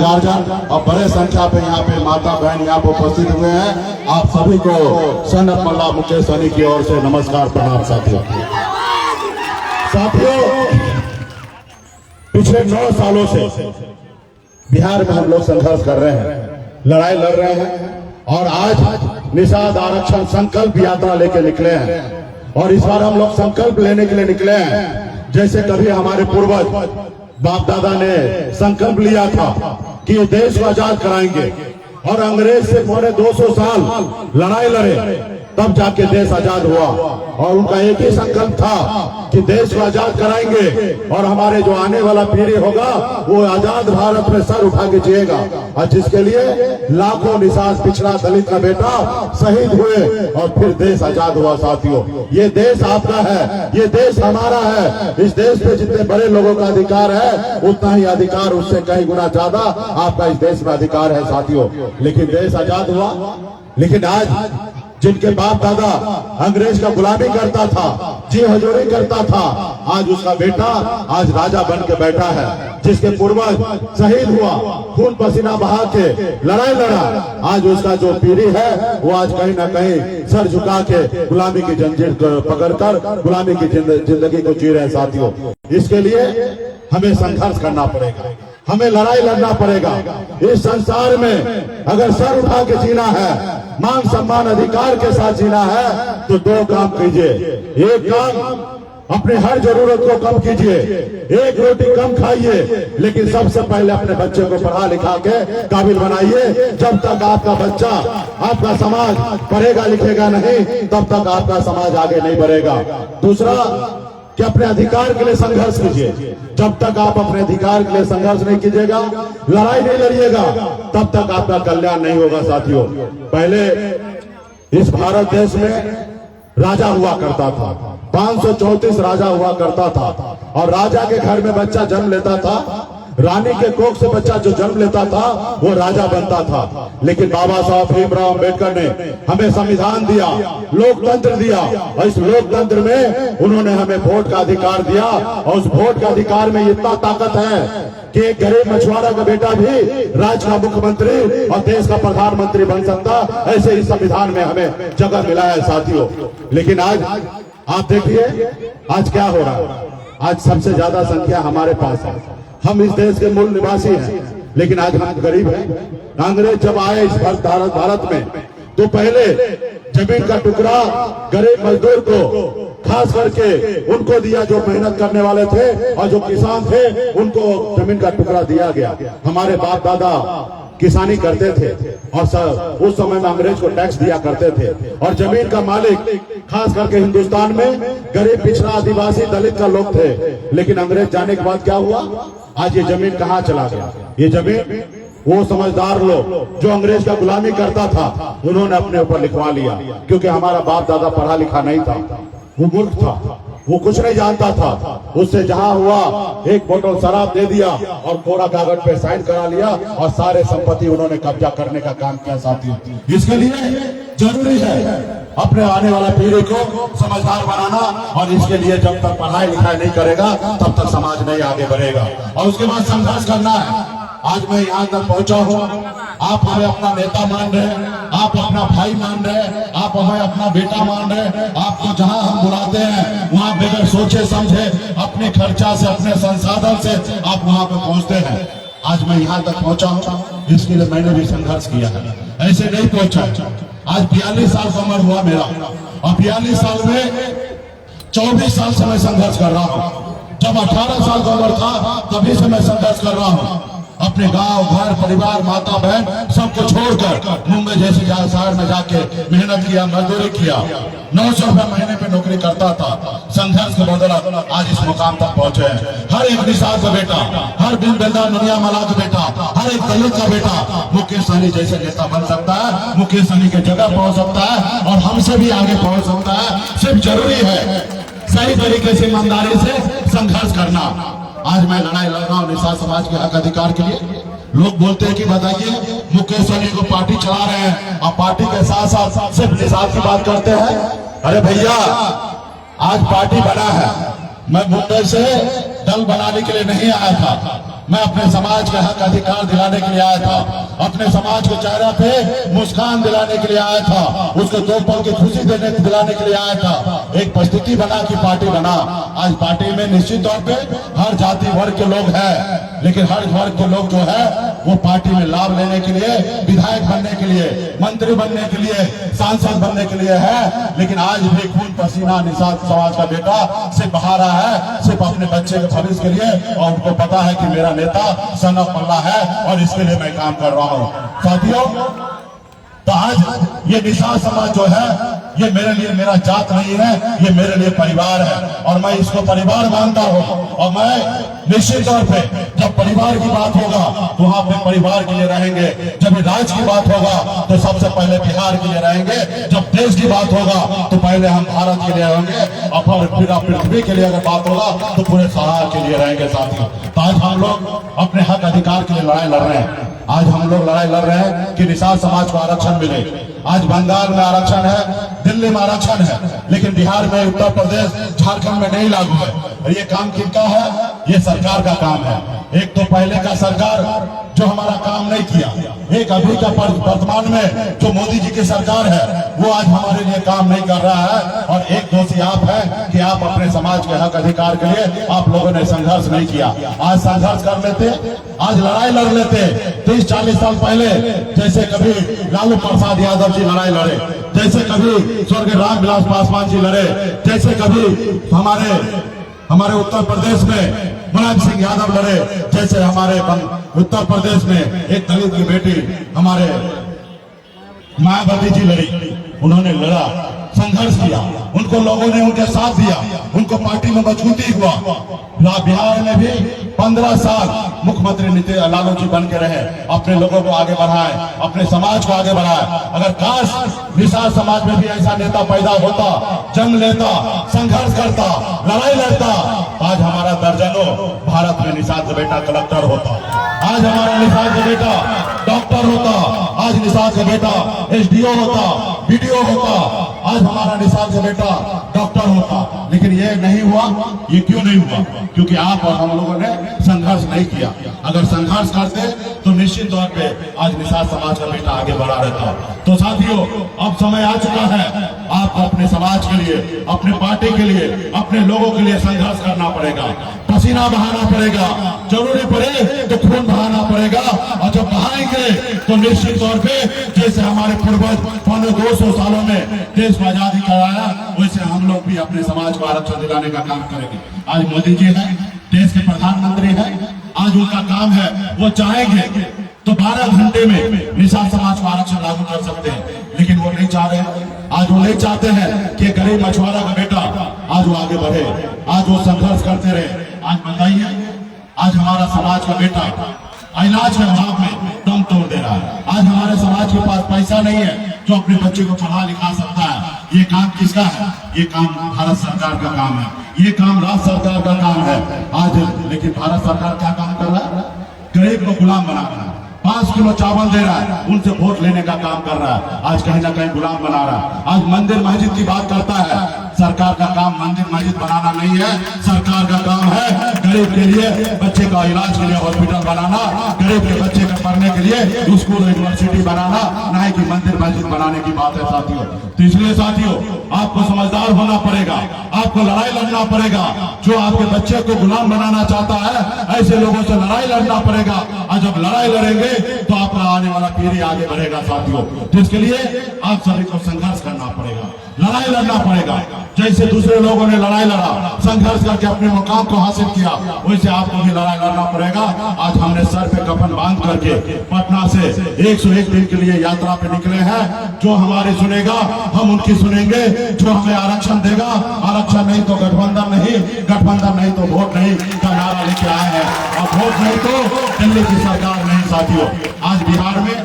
Guardian और बड़े संख्या पे यहाँ पे माता बहन यहाँ पे उपस्थित हुए हैं, आप सभी को सन ऑफ मल्ला मुकेश सहनी की ओर से नमस्कार प्रणाम। साथियों पिछले 9 सालों से बिहार में हम लोग संघर्ष कर रहे हैं, लड़ाई लड़ रहे हैं और आज निषाद आरक्षण संकल्प यात्रा लेके निकले हैं। और इस बार हम लोग संकल्प लेने के लिए निकले हैं, जैसे कभी हमारे पूर्वज बाप दादा ने संकल्प लिया था कि ये देश को आजाद कराएंगे और अंग्रेज से पौने 200 साल लड़ाई लड़े, तब जाके देश आजाद हुआ। और उनका एक ही संकल्प था कि देश को आजाद कराएंगे और हमारे जो आने वाला पीढ़ी होगा वो आजाद भारत में सर उठा के जिएगा। और जिसके लिए लाखों निषाद पिछड़ा दलित का बेटा शहीद हुए और फिर देश आजाद हुआ। साथियों, ये देश आपका है, ये देश हमारा है। इस देश पे जितने बड़े लोगों का अधिकार है उतना ही अधिकार, उससे कई गुना ज्यादा आपका इस देश में अधिकार है। साथियों, लेकिन देश आजाद हुआ, लेकिन आज जिनके बाप दादा अंग्रेज का गुलामी करता था, जी हजूरी करता था, आज उसका बेटा आज राजा बन के बैठा है। जिसके पूर्वज शहीद हुआ, खून पसीना बहा के लड़ाई लड़ा, आज उसका जो पीढ़ी है वो आज कहीं ना कहीं सर झुका के गुलामी की जंजीर पकड़कर गुलामी की जिंदगी को जी रहे हैं। साथियों, इसके लिए हमें संघर्ष करना पड़ेगा, हमें लड़ाई लड़ना पड़ेगा। इस संसार में अगर सर उठा के जीना है, मान सम्मान अधिकार के साथ जीना है, तो 2 काम कीजिए। एक काम, अपने हर जरूरत को कम कीजिए, एक रोटी कम खाइए, लेकिन सबसे पहले अपने बच्चे को पढ़ा लिखा के काबिल बनाइए। जब तक आपका बच्चा, आपका समाज पढ़ेगा लिखेगा नहीं, तब तक आपका समाज आगे नहीं बढ़ेगा। दूसरा कि अपने अधिकार के लिए संघर्ष कीजिए। जब तक आप अपने अधिकार के लिए संघर्ष नहीं कीजिएगा, लड़ाई नहीं लड़िएगा, तब तक आपका कल्याण नहीं होगा। साथियों, पहले इस भारत देश में राजा हुआ करता था, 534 राजा हुआ करता था और राजा के घर में बच्चा जन्म लेता था, रानी के कोख से बच्चा जो जन्म लेता था वो राजा बनता था। लेकिन बाबा साहब भीमराव अम्बेडकर ने हमें संविधान दिया, लोकतंत्र दिया और इस लोकतंत्र में उन्होंने हमें वोट का अधिकार दिया। और उस वोट का अधिकार में इतना ताकत है कि एक गरीब मछुआरा का बेटा भी राज्य का मुख्यमंत्री और देश का प्रधानमंत्री बन सकता। ऐसे इस संविधान में हमें जगह मिला है। साथियों, लेकिन आज आप देखिए आज क्या हो रहा है। आज सबसे ज्यादा संख्या हमारे पास है, हम इस देश के मूल निवासी हैं, लेकिन आज हम गरीब हैं। अंग्रेज जब आए इस भारत में तो पहले जमीन का टुकड़ा गरीब मजदूर को, खास करके उनको दिया जो मेहनत करने वाले थे और जो किसान थे, उनको जमीन का टुकड़ा दिया गया। हमारे बाप दादा किसानी करते थे और उस समय में अंग्रेज को टैक्स दिया करते थे और जमीन का मालिक खास करके हिंदुस्तान में गरीब पिछड़ा आदिवासी दलित का लोग थे। लेकिन अंग्रेज जाने के बाद क्या हुआ, आज ये जमीन कहाँ चला गया? ये जमीन वो समझदार लोग जो अंग्रेज का गुलामी करता था उन्होंने अपने ऊपर लिखवा लिया, क्योंकि हमारा बाप दादा पढ़ा लिखा नहीं था, वो मूर्ख था, वो कुछ नहीं जानता था। उससे जहां हुआ एक बोतल शराब दे दिया और कोरा कागज पे साइन करा लिया और सारे संपत्ति उन्होंने कब्जा करने का काम किया। साथियों, इसके लिए जरूरी है अपने आने वाला पीढ़ी को समझदार बनाना और इसके लिए जब तक पढ़ाई लिखाई नहीं करेगा तब तक समाज नहीं आगे बढ़ेगा और उसके बाद संघर्ष करना है। आज मैं यहाँ तक पहुंचा हूँ, आप हमें अपना नेता मान रहे हैं, आप अपना भाई मान रहे हैं, आप हमें अपना बेटा मान रहे हैं। आपको जहां हम बुलाते हैं वहां बगैर सोचे समझे अपने खर्चा से, अपने संसाधन से आप वहां पे पहुंचते हैं। आज मैं यहाँ तक पहुंचा हूँ, इसके लिए मैंने भी संघर्ष किया है, ऐसे नहीं पहुंचा। आज 42 साल का उम्र हुआ मेरा और 42 साल में 24 साल से मैं संघर्ष कर रहा हूँ। जब 18 साल का उम्र था तभी से मैं संघर्ष कर रहा हूँ। अपने गांव, घर, परिवार, माता बहन सबको छोड़कर मुंबई जैसे शहर में जाके मेहनत किया, मजदूरी किया, 900 रुपए महीने पे नौकरी करता था। संघर्ष के बदौलत आज इस मुकाम तक पहुंचे हैं। हर एक निषाद का बेटा, हर बिन बेदा दुनिया मला का बेटा, हर एक दलित का बेटा मुकेश सहनी जैसे नेता बन सकता है, मुकेश सहनी की जगह पहुंच सकता है और हमसे भी आगे पहुंच सकता है। सिर्फ जरूरी है सही तरीके से ईमानदारी से संघर्ष करना। आज मैं लड़ाई लड़ रहा हूँ निषाद समाज के हक अधिकार के लिए। लोग बोलते हैं कि बताइए मुकेश सहनी को पार्टी चला रहे हैं और पार्टी के साथ साथ सिर्फ निषाद की बात करते हैं। अरे भैया, आज पार्टी बना है, मैं मुंबई से दल बनाने के लिए नहीं आया था। मैं अपने समाज के हक अधिकार दिलाने के लिए आया था, अपने समाज के चेहरे पे मुस्कान दिलाने के लिए आया था, उसको 2 पल की खुशी दिलाने के लिए आया था। एक परिस्थिति बना कि पार्टी बना। आज पार्टी में निश्चित तौर पे हर जाति वर्ग के लोग हैं, लेकिन हर वर्ग के लोग जो है वो पार्टी में लाभ लेने के लिए, विधायक बनने के लिए, मंत्री बनने के लिए, सांसद बनने के लिए है। लेकिन आज भी खून पसीना निषाद समाज का बेटा सिर्फ बहा रहा है, सिर्फ अपने बच्चे के भविष्य के लिए, और उनको पता है कि मेरा नेता सन ऑफ अल्लाह है और इसके लिए मैं काम कर रहा हूं। साथियों, तो आज ये निषाद समाज जो है ये मेरे लिए मेरा जात नहीं है, ये मेरे लिए परिवार है और मैं इसको परिवार मानता हूँ। और मैं निश्चित तौर पे जब परिवार की बात होगा तो वहाँ पे परिवार के लिए रहेंगे, जब राज्य की बात होगा तो सबसे पहले बिहार के लिए रहेंगे, जब देश की बात होगा तो पहले हम भारत के लिए रहेंगे और फिर पृथ्वी के लिए अगर बात होगा तो पूरे सहारा के लिए रहेंगे। साथियों, तो आज हम लोग अपने हक अधिकार के लिए लड़ाई लड़ रहे हैं। आज हम लोग लड़ाई लड़ रहे हैं कि निषाद समाज को आरक्षण मिले। आज बंगाल में आरक्षण है, दिल्ली में आरक्षण है, लेकिन बिहार में, उत्तर प्रदेश, झारखंड में नहीं लागू है। और ये काम किनका है? ये सरकार का काम है। एक तो पहले का सरकार जो हमारा काम नहीं किया, एक अभी का वर्तमान में जो मोदी जी की सरकार है वो आज हमारे लिए काम नहीं कर रहा है। और एक दोषी आप है कि आप अपने समाज के हक अधिकार के लिए आप लोगों ने संघर्ष नहीं किया। आज संघर्ष कर लेते, आज लड़ाई लड़ लेते। 30-40 साल पहले जैसे कभी लालू प्रसाद यादव जी लड़ाई लड़े, जैसे कभी स्वर्गीय रामविलास पासवान जी लड़े, जैसे कभी हमारे उत्तर प्रदेश में मुलायम सिंह यादव लड़े, जैसे हमारे उत्तर प्रदेश में एक दलित की बेटी हमारे मायावती जी लड़ी। उन्होंने लड़ा, संघर्ष किया, उनको लोगों ने उनके साथ दिया, उनको पार्टी में मजबूती हुआ। बिहार में भी 15 साल मुख्यमंत्री लालू जी बन के रहे, अपने लोगों को आगे बढ़ाए, अपने समाज को आगे बढ़ाए। अगर काश निषाद समाज में भी ऐसा नेता पैदा होता, जंग लेता, संघर्ष करता, लड़ाई लड़ता, आज हमारा दर्जनों भारत में निषाद का बेटा कलेक्टर होता, आज हमारा निषाद का बेटा डॉक्टर होता, आज निषाद का बेटा एसडीओ होता, बीडीओ होता, आज हमारा निषाद का बेटा डॉक्टर होता। लेकिन ये नहीं हुआ। ये क्यों नहीं हुआ? क्योंकि आप और हम लोगों ने संघर्ष नहीं किया। अगर संघर्ष करते तो निश्चित तौर पे आज निषाद समाज का बेटा आगे बढ़ा रहता। तो साथियों, अब समय आ चुका है, आपको अपने समाज के लिए, अपने पार्टी के लिए, अपने लोगों के लिए संघर्ष करना पड़ेगा, पसीना बहाना पड़ेगा, जरूरी पड़े तो खून बहाना पड़ेगा। और जब बहाएंगे तो निश्चित तौर पे जैसे हमारे पूर्वज 200 सालों में देश को आजादी कराया, वैसे हम लोग भी अपने समाज को आरक्षण दिलाने का काम करेंगे। आज मोदी जी है, देश के प्रधानमंत्री है, आज उनका काम है, वो चाहेंगे तो 12 घंटे में निषाद समाज को आरक्षण लागू कर सकते हैं, लेकिन वो नहीं चाह रहे हैं। आज वो नहीं चाहते हैं कि गरीब मछुआरा का बेटा आज वो आगे बढ़े, आज वो संघर्ष करते रहे। आज बताइए, आज हमारा समाज का बेटा इलाज के अभाव में दम तोड़ दे रहा है। आज हमारे समाज के पास पैसा नहीं है जो अपने बच्चे को पढ़ा लिखा सकता है। ये काम किसका है? ये काम भारत सरकार का काम है, ये काम राज्य सरकार का काम है। आज लेकिन भारत सरकार क्या काम कर रहा है? गरीब को गुलाम बना रहा है, 5 किलो चावल दे रहा है, उनसे वोट लेने का काम कर रहा है। आज कहीं ना कहीं गुलाम बना रहा है। आज मंदिर मस्जिद की बात करता है, सरकार का काम मंदिर मस्जिद बनाना नहीं है। सरकार का काम है गरीब के लिए, बच्चे का इलाज के लिए हॉस्पिटल बनाना, गरीब के बच्चे का पढ़ने के लिए स्कूल यूनिवर्सिटी बनाना, नहीं कि मंदिर मस्जिद बनाने की बात है साथियों। तो इसलिए साथियों, आपको समझदार होना पड़ेगा, आपको लड़ाई लड़ना पड़ेगा। जो आपके बच्चे को गुलाम बनाना चाहता है, ऐसे लोगों से लड़ाई लड़ना पड़ेगा। और जब लड़ाई लड़ेंगे तो आपका आने वाला पीढ़ी आगे बढ़ेगा साथियों। तो इसके लिए आप सभी को संघर्ष करना पड़ेगा, लड़ाई लड़ना पड़ेगा। जैसे दूसरे लोगों ने लड़ाई लड़ा, संघर्ष करके अपने मुकाम को हासिल किया, वैसे आपको भी लड़ाई लड़ना पड़ेगा। आज हमने सर पे कफन बांध करके पटना से 101 दिन के लिए यात्रा पे निकले हैं। जो हमारे सुनेगा हम उनकी सुनेंगे, जो हमें आरक्षण देगा, आरक्षण नहीं तो गठबंधन नहीं, गठबंधन नहीं तो वोट नहीं का नारा लेके आए हैं। और वोट नहीं तो दिल्ली की सरकार नहीं साथियों। आज बिहार में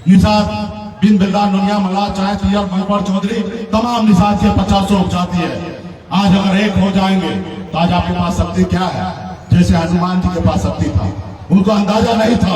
निषाद बिन बिल्दार नुनिया मल्लाह चाहे तियर मनोहर चौधरी, तमाम निषाद के 50 उपजाति है। आज अगर एक हो जाएंगे तो आज आपके पास शक्ति क्या है? जैसे हनुमान जी के पास शक्ति था, उनको अंदाजा नहीं था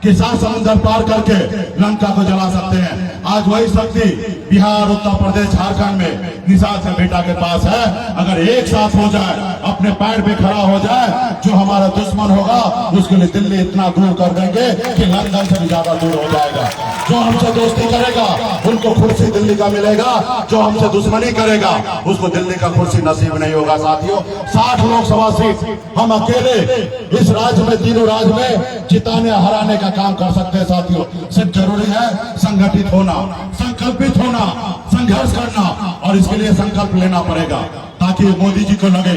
कि 7 समुद्र पार करके लंका को जला सकते हैं। आज वही शक्ति बिहार, उत्तर प्रदेश, झारखंड में निषाद का बेटा के पास है। अगर एक साथ हो जाए, अपने पैर पे खड़ा हो जाए, जो हमारा दुश्मन होगा उसके लिए दिल्ली इतना दूर कर देंगे कि लंदन से भी ज्यादा दूर हो जाएगा। जो हमसे दोस्ती करेगा उनको कुर्सी दिल्ली का मिलेगा, जो हमसे दुश्मनी करेगा उसको दिल्ली का कुर्सी नसीब नहीं होगा। साथियों, 60 लोकसभा सीट हम अकेले इस राज्य में, तीनों राज्य में जिताने हराने का काम कर सकते हैं। साथियों, सिर्फ जरूरी है संगठित होना, संकल्पित होना, संघर्ष करना, और इसके लिए संकल्प लेना पड़ेगा ताकि मोदी जी को लगे,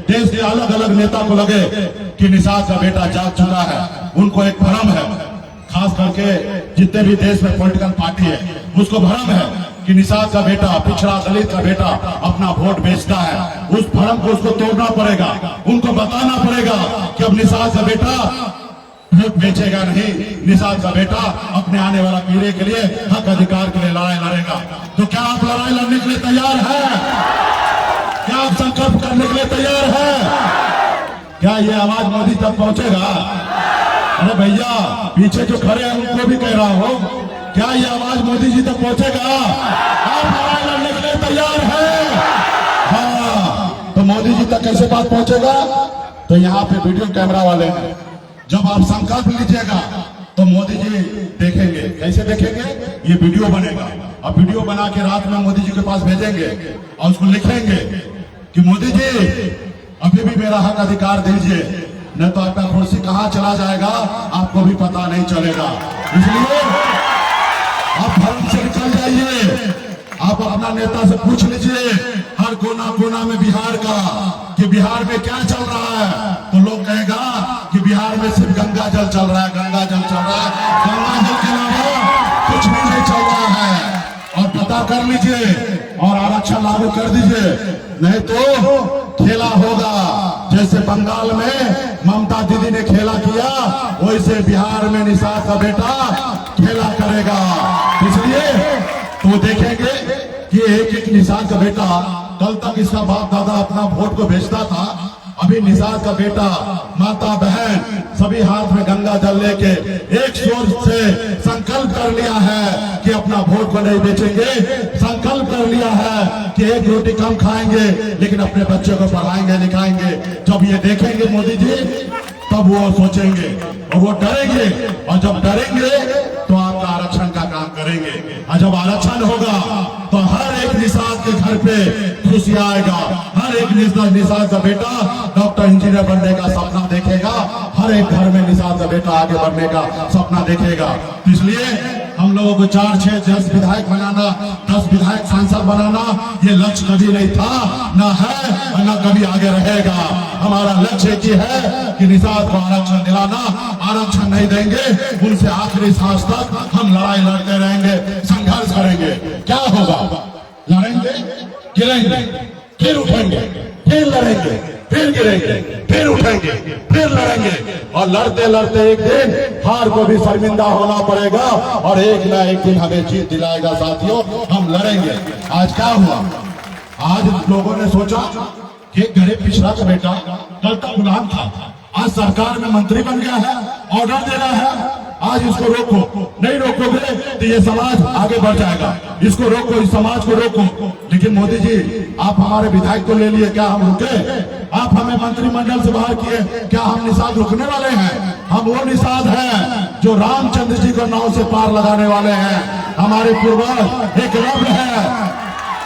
देश के अलग अलग नेता को लगे कि निषाद का बेटा जाग चुका है। उनको एक भ्रम है, खास करके जितने भी देश में पॉलिटिकल पार्टी है उसको भ्रम है कि निषाद का बेटा, पिछड़ा दलित का बेटा अपना वोट बेचता है। उस भ्रम को उसको तोड़ना पड़ेगा, उनको बताना पड़ेगा कि अब निषाद का बेटा वोट बेचेगा नहीं, निषाद का बेटा अपने आने वाला पीढ़ी के लिए, हक अधिकार के लिए लड़ाई लड़ेगा। तो क्या आप लड़ाई लड़ने के लिए तैयार हैं? क्या आप संकल्प करने के लिए तैयार हैं? क्या ये आवाज मोदी तक पहुंचेगा? अरे भैया, पीछे जो खड़े हैं उनको भी कह रहा हूं, क्या ये आवाज मोदी जी तक पहुंचेगा? आप लड़ाई लड़ने के लिए तैयार हैं? हाँ, तो मोदी जी तक कैसे बात पहुंचेगा? तो यहाँ पे वीडियो कैमरा वाले हैं, जब आप संकल्प लीजिएगा तो मोदी जी देखेंगे। कैसे देखेंगे? ये वीडियो बनेगा, अब वीडियो बना के रात में मोदी जी के पास भेजेंगे और उसको लिखेंगे कि मोदी जी अभी भी मेरा हक अधिकार दीजिए, नहीं तो आपका कुर्सी कहां चला जाएगा आपको भी पता नहीं चलेगा। इसलिए आप भ्रम से निकल जाइए, आप अपना नेता से पूछ लीजिए हर कोना कोना में बिहार का कि बिहार में क्या चल रहा है, तो लोग कहेगा कि बिहार में सिर्फ गंगा जल चल रहा है, गंगा जल चल रहा है, गंगा जल के अलावा कुछ भी नहीं चल रहा है। और पता कर लीजिए और आरक्षण लागू कर दीजिए, नहीं तो खेला होगा। जैसे बंगाल में ममता दीदी ने खेला किया, वैसे बिहार में निषाद का बेटा खेला करेगा। इसलिए तो देखेंगे कि एक एक निषाद का बेटा, कल तक इसका बाप दादा अपना वोट को बेचता था, अभी निषाद का बेटा, माता बहन सभी हाथ में गंगा जल लेके एक सोच से संकल्प कर लिया है कि अपना वोट को नहीं बेचेंगे। संकल्प कर लिया है कि एक रोटी कम खाएंगे लेकिन अपने बच्चों को पढ़ाएंगे लिखाएंगे। जब ये देखेंगे मोदी जी तब वो सोचेंगे और वो डरेंगे, और जब डरेंगे तो आपका आरक्षण का काम करेंगे। और जब आरक्षण होगा तो हर एक निषाद के घर पे खुशी आएगा, हर एक निषाद का बेटा डॉक्टर इंजीनियर बनने का सपना देखेगा, हर एक घर में निषाद का बेटा आगे बढ़ने का सपना देखेगा। इसलिए हम लोगों को 4, 6, 10 विधायक बनाना, 10 विधायक सांसद बनाना ये लक्ष्य कभी नहीं था, ना है और ना कभी आगे रहेगा। हमारा लक्ष्य एक ही है कि निषाद को आरक्षण दिलाना। आरक्षण नहीं देंगे, उनसे आखिरी सांस तक हम लड़ाई लड़ते रहेंगे, संघर्ष करेंगे। क्या होगा? लड़ेंगे, गिरेंगे, फिर उठेंगे, फिर लड़ेंगे, फिर गिरेंगे, फिर उठेंगे, फिर लड़ेंगे, और लड़ते लड़ते एक दिन हार को भी शर्मिंदा होना पड़ेगा और एक ना एक दिन हमें जीत दिलाएगा। साथियों, हम लड़ेंगे। आज क्या हुआ? आज लोगों ने सोचा कि गरीब पिछड़ा का बेटा कल तक गुलाम था, आज सरकार में मंत्री बन गया है, ऑर्डर दे रहा है, आज इसको रोको। नहीं रोकोगे तो ये समाज आगे बढ़ जाएगा, इसको रोको, इस समाज को रोको। लेकिन मोदी जी, आप हमारे विधायक को ले लिए, क्या हम रुके? आप हमें मंत्रिमंडल से बाहर किए, क्या हम निषाद रुकने वाले हैं? हम वो निषाद हैं जो रामचंद्र जी को नाव से पार लगाने वाले हैं। हमारे पूर्वज एक रब है,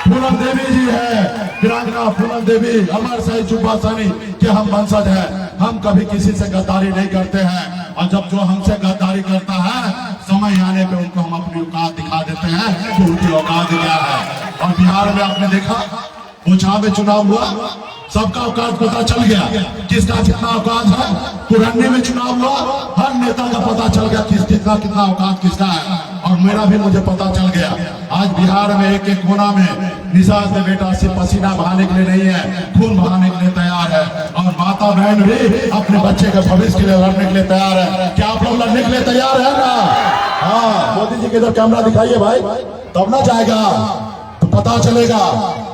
फूलन देवी जी है, वीरांगना फूलन देवी, अमर शहीद सुभाषानी के हम वंशज हैं। हम कभी किसी से गद्दारी नहीं करते हैं, और जब जो हमसे गद्दारी करता है, समय आने पे उनको हम अपनी औकात दिखा देते हैं कि उनकी औकात क्या है। और बिहार में आपने देखा, ओछा में चुनाव हुआ, सबका औकात पता चल गया, किसका कितना औकात है। पुराने में चुनाव हुआ, हर नेता का पता चल गया किसका कितना औकात किसका है, और मेरा भी मुझे पता चल गया। आज बिहार में एक एक कोना में निषाद का बेटा सिर्फ पसीना बहाने के लिए नहीं है, खून बहाने के लिए तैयार है, और माता बहन भी अपने बच्चे के भविष्य के लिए लड़ने के लिए तैयार है। क्या आप लोग लड़ने के लिए तैयार है ना? हाँ, मोदी जी के इधर कैमरा दिखाइए भाई, तब ना जाएगा, तो पता चलेगा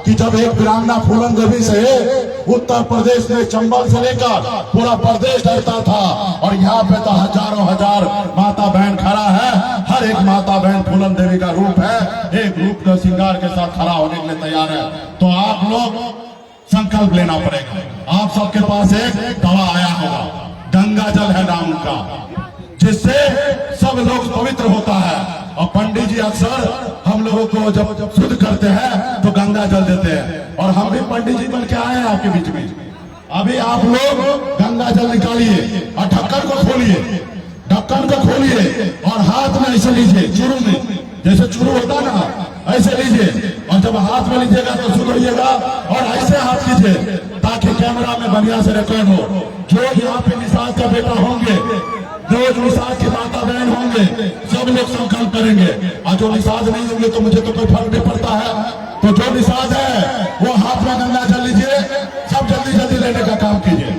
कि जब एक वीरांगना फूलन देवी से उत्तर प्रदेश में चंबल से लेकर पूरा प्रदेश डरता था, और यहाँ पे तो हजारों हजार माता बहन खड़ा है, हर एक माता बहन फूलन देवी का रूप है। एक रूप श्रृंगार के साथ खड़ा होने के लिए तैयार है, तो आप लोग संकल्प लेना पड़ेगा। आप सबके पास एक दवा आया होगा, गंगा जल है नाम का, जिससे सब लोग पवित्र होता है। और पंडित जी अक्सर हम लोगों को जब शुद्ध करते हैं तो गंगा जल देते हैं, और हम भी पंडित जी बन के आए हैं आपके बीच में। अभी आप लोग गंगा जल निकालिए और ढक्कन को खोलिए, ढक्कन को खोलिए और हाथ में ऐसे लीजिए, चूरू में जैसे चूरू होता ना, ऐसे लीजिए। और जब हाथ में लीजिएगा तो शुद्ध होइएगा, और ऐसे हाथ कीजिए ताकि कैमरा में बढ़िया से रिकॉर्ड हो। जो यहाँ पे निषाद का बेटा होंगे, जो निषाद की माता बहन होंगे, सब लोग संकल्प करेंगे। और जो निषाद नहीं होंगे तो मुझे तो कोई फर्क नहीं पड़ता है, तो जो निषाद है वो हाथ में गंगा जल लीजिए, सब जल्दी जल्दी लेने का काम कीजिए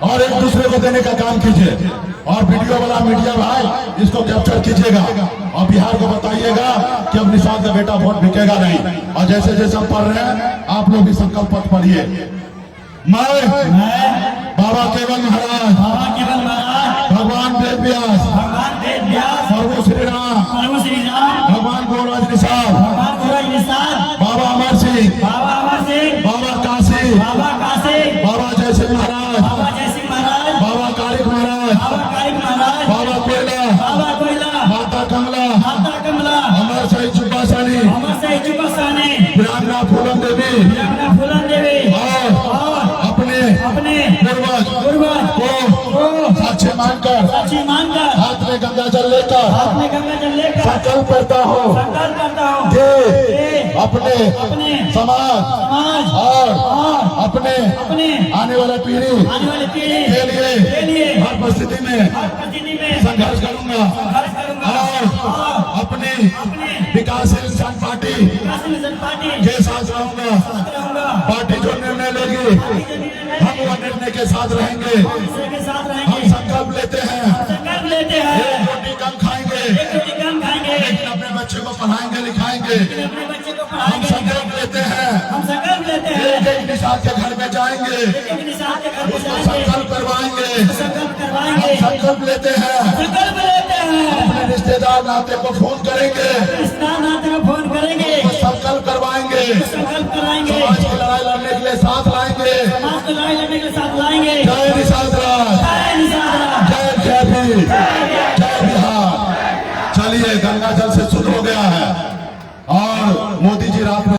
और एक दूसरे को देने का काम कीजिए। और वीडियो वाला मीडिया भाई इसको कैप्चर कीजिएगा और बिहार को बताइएगा कि अब निषाद का बेटा वोट बिकेगा नहीं। और जैसे जैसे हम पढ़ रहे हैं आप लोग भी संकल्प पत्र पढ़िए। मैं बाबा केवल महाराज, भगवान वेद व्यास, प्रभु श्री राम, भगवान गोराज निषाद, बाबा अमर सिंह, बाबा काशी, बाबा जय सिंह महाराज, बाबा कारिक महाराज, बाबा कोयला, माता कमला, अमर सही चुपासानी, फूलन देवी और अपने पूर्वज को साक्षी मानकर हाथ में गंगा जल लेकर संकल्प करता हूँ कि अपने समाज और अपने आने वाले पीढ़ी के लिए हर परिस्थिति में संघर्ष करूंगा और अपने विकासशील इंसान पार्टी के साथ रहूंगा। पार्टी जो निर्णय लेगी हम वो निर्णय के साथ रहेंगे। हम संकल्प लेते हैं एक रोटी कम खाएंगे, लेकिन अपने बच्चे को पढ़ाएंगे लिखाएंगे। हम संकल्प लेते हैं एक निषाद के घर में जाएंगे, उसको संकल्प करवाएंगे। हम संकल्प लेते हैं अपने रिश्तेदार नाते को फोन करेंगे, संकल्प करवाएंगे, समाज के